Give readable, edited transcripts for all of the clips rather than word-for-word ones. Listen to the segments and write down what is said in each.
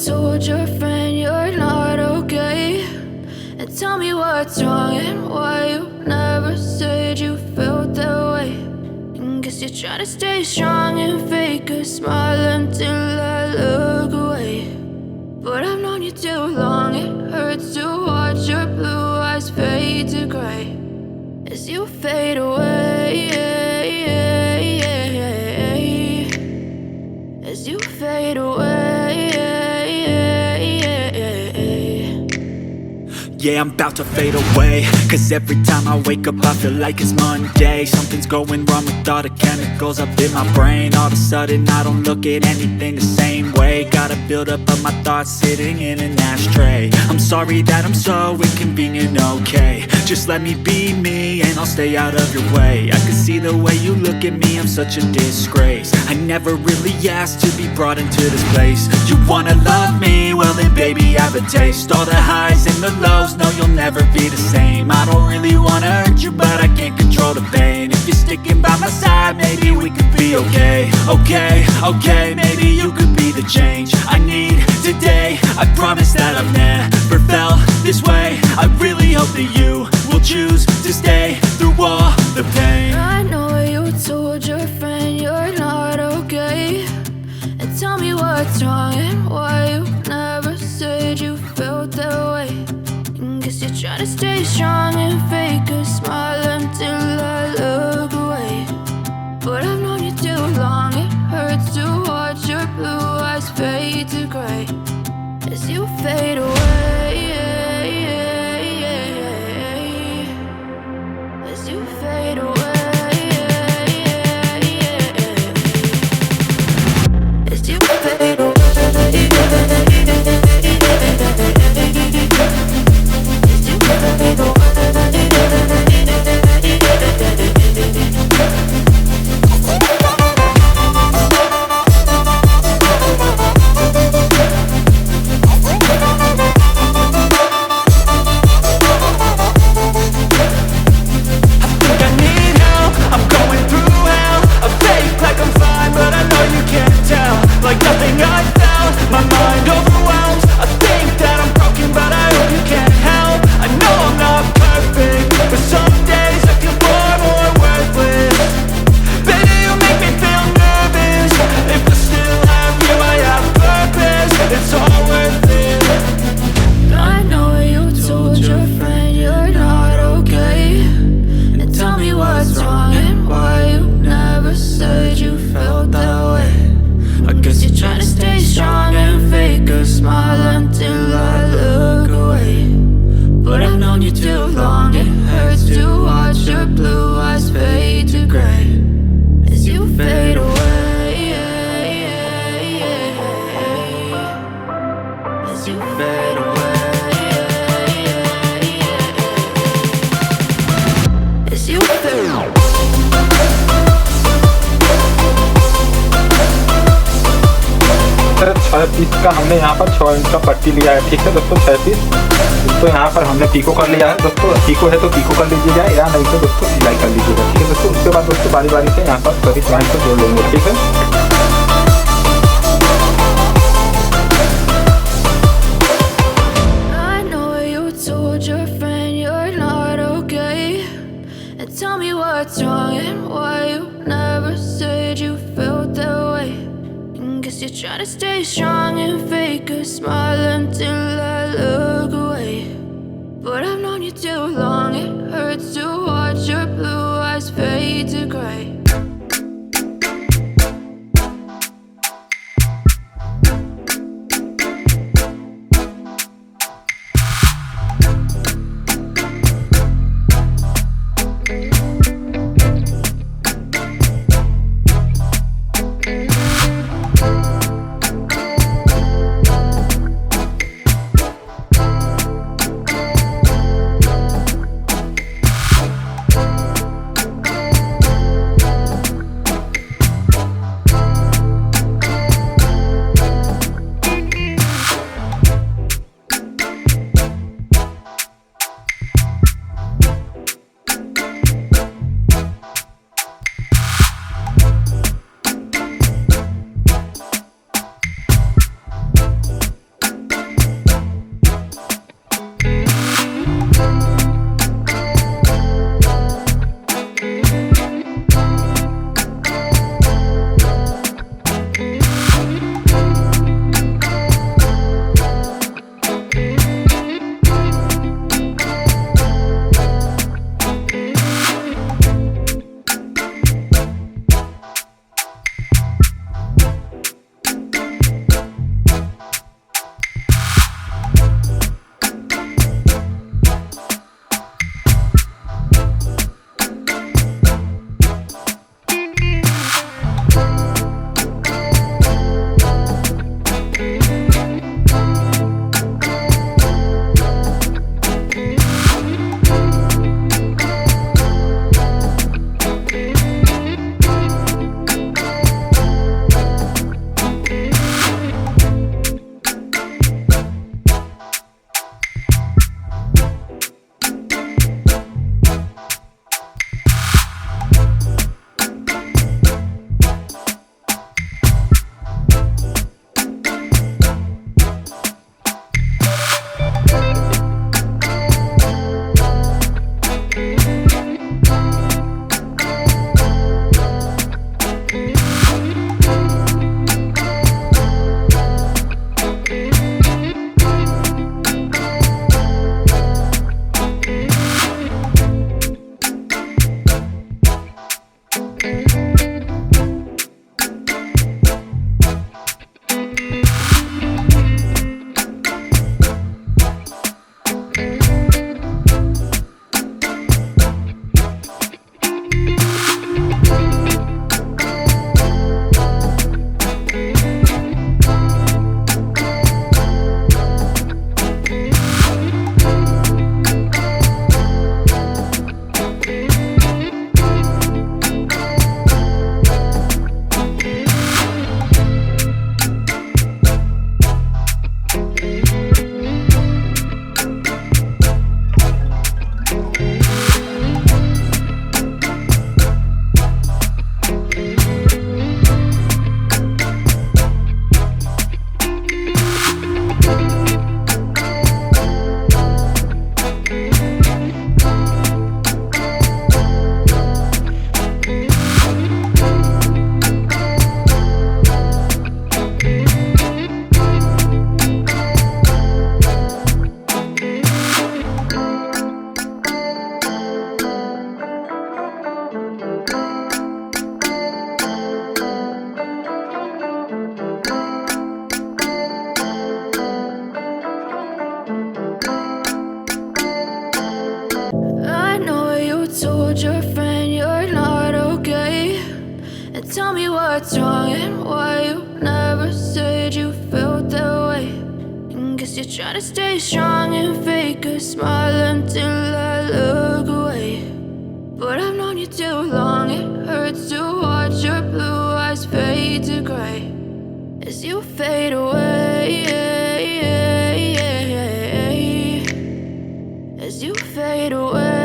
told your friend you're not okay, and tell me what's wrong and why you never said you felt that way. And guess you're trying to stay strong and fake a smile until I look away. But I've known you too long, it hurts to watch your blue eyes fade to gray as you fade away, as you fade away. Yeah, I'm about to fade away, cause every time I wake up I feel like it's Monday. Something's going wrong with all the chemicals up in my brain. All of a sudden I don't look at anything the same way. Gotta build up of my thoughts sitting in an ashtray. I'm sorry that I'm so inconvenient, okay. Just let me be me and I'll stay out of your way. I can see the way you look at me, I'm such a disgrace. I never really asked to be brought into this place. You wanna love me? Well then baby, have a taste. All the highs and the lows, no, you'll never be the same. I don't really wanna hurt you, but I can't control the pain. If you're sticking by my side, maybe we could be okay. Okay, maybe you could be the change I need today. I promise that I've never felt this way. I really hope that you will choose to stay through all the pain. I know you told your friend you're not okay, and tell me what's wrong and why you never said you felt that way. Guess you're trying to stay strong and fake a smile until I look away. But I've known you too long, it hurts to watch your blue eyes fade to gray as you fade away, as you fade away, as you fade away. Like nothing I felt, my mind overwhelmed. I think that I'm broken, but I hope you can't help. I know I'm not perfect, but some days I feel far more worthless. Baby, you make me feel nervous. If I still have you, I have purpose. It's all worth it. I know you told your friend you're not okay, and tell me what's wrong and why you never said you felt that way. I guess you're trying to stay strong and fake a smile until I look away. But I've known you too long, it hurts to watch your blue eyes fade to gray as you fade away, as you fade away, as you fade away. Sir 6 piece का हमने यहाँ पर 6 inch का पट्टी लिया है, ठीक है दोस्तों, 6 पीस। तो यहाँ पर हमने पीको कर लिया है दोस्तों। पीको है तो पीको कर लीजिएगा, या नहीं तो दोस्तों सिलाई कर लीजिएगा, ठीक है दोस्तों। उसके बाद दोस्तों बारी बारी से यहाँ पर सभी पॉइंट को जोड़ लेंगे, ठीक है। Tell me what's wrong and why you never said you felt that way. Guess you're trying to stay strong and fake a smile until I look away. But I've known you too long, it hurts to watch your blue eyes fade to gray. what's wrong and why you never said you felt that way. And guess you're trying to stay strong and fake a smile until I look away. But I've known you too long, it hurts to watch your blue eyes fade to gray as you fade away, as you fade away.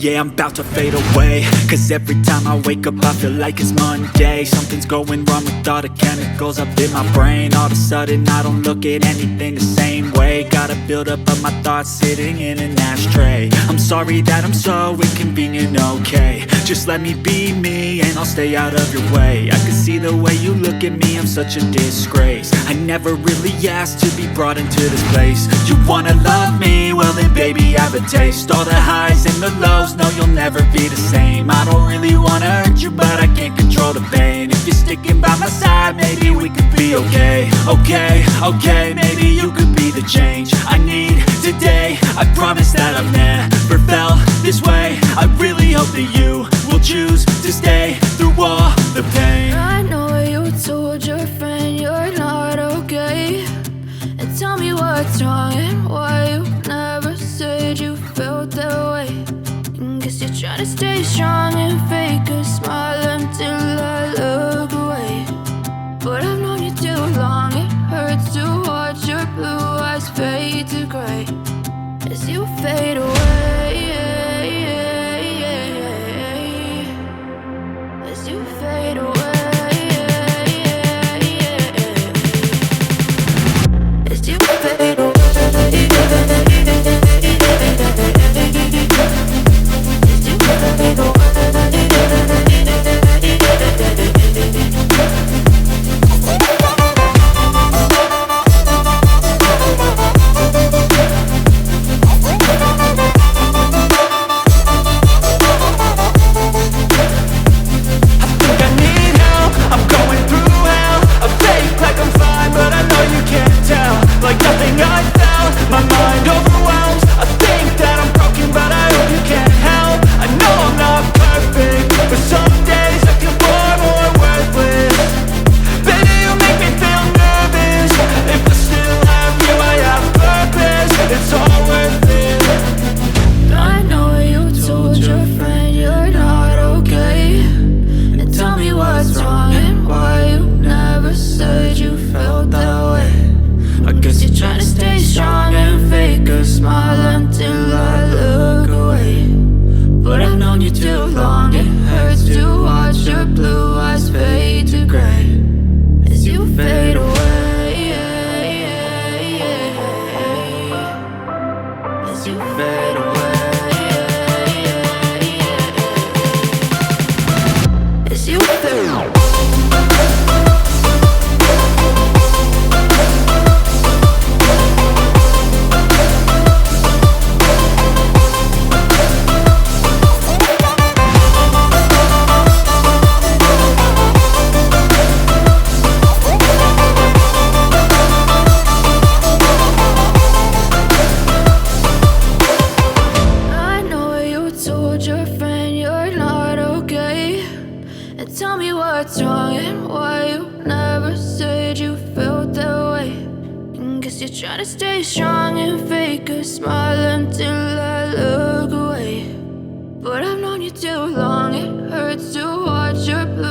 Yeah, I'm about to fade away, cause every time I wake up I feel like it's Monday. Something's going wrong with all the chemicals up in my brain. All of a sudden I don't look at anything the same way. Got a buildup of my thoughts sitting in an ashtray. I'm sorry that I'm so inconvenient, okay. Just let me be me and I'll stay out of your way. I can see the way you look at me, I'm such a disgrace. I never really asked to be brought into this place. You wanna love me? Well then baby, have a taste. All the highs and the lows, no, you'll never be the same. I don't really wanna hurt you, but I can't control the pain. If you're sticking by my side, maybe we could be okay. Okay, maybe you could be the change I need today. I promise that I've never felt this way. I really hope that you will choose to stay through all the pain. I know you told your friend you're not okay, and tell me what's wrong and why you never said you felt that way. Guess you're trying to stay strong and fake a smile until I look away. But I've known you too long, it hurts to watch your blue eyes fade to gray as you fade away, as you fade away, as you fade away. Trying to stay strong and fake a smile until I look away. But I've known you too long, it hurts to watch your blue